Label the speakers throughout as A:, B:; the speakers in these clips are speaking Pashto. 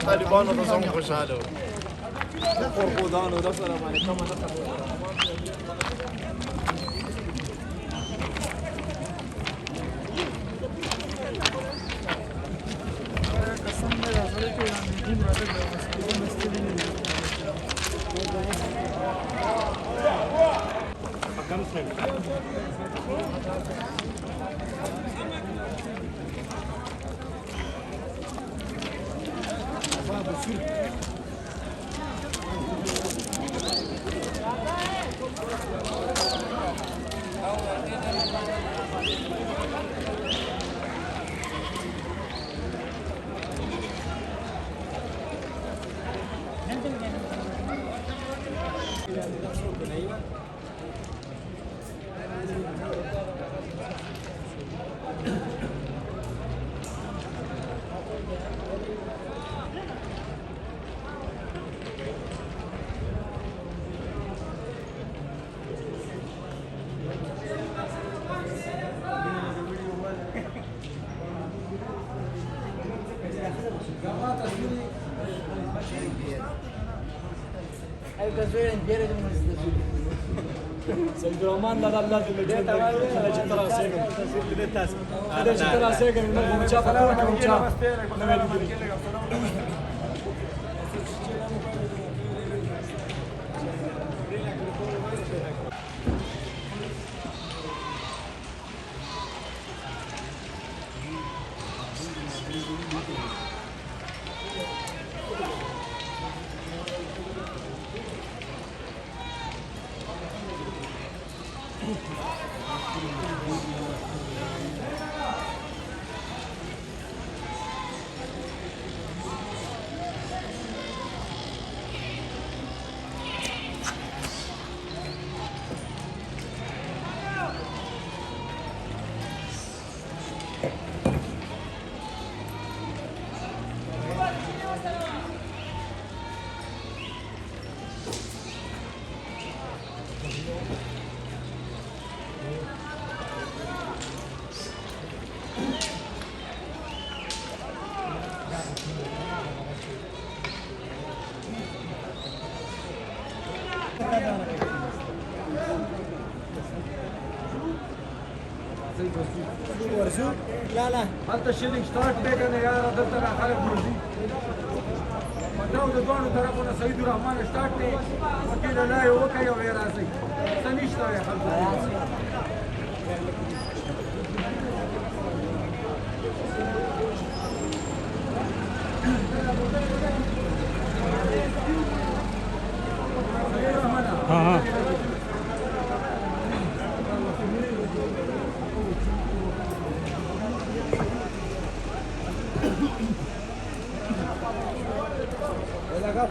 A: طالبانو ته زه هم خوشحاله وم.
B: قرقودانو د سره باندې کومه نه سيد الرحمن لا لا لازم نجيب انا جبت راسي انا جبت راسي من جاب ورزو لا لا
C: هلته شیلینګ سٹارټ دی کنه یار دلته خلک ورزي مداو د دوه طرفونو سید الرحمن سٹارټ دی وکیل نه یو کوي او راځي سنشتہ یا خلک
D: हाँ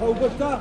C: وبشتا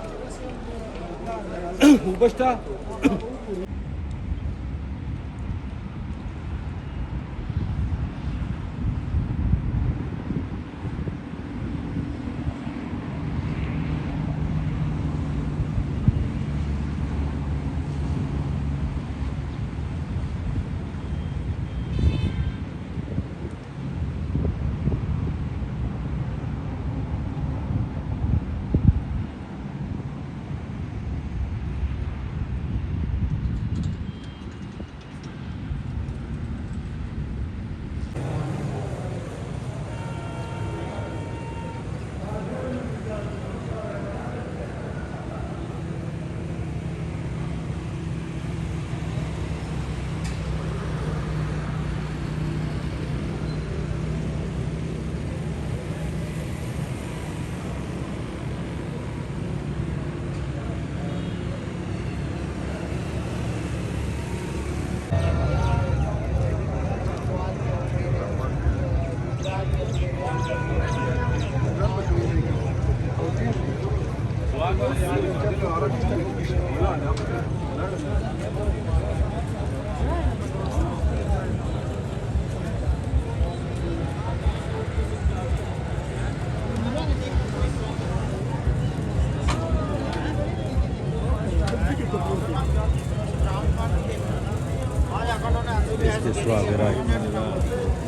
D: Este suave, right?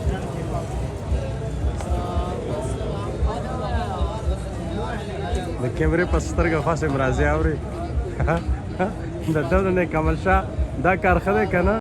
E: د کیمرې په سترګه خاص راځي اوري د دونه کمال شاه دا کار ښه دی که نه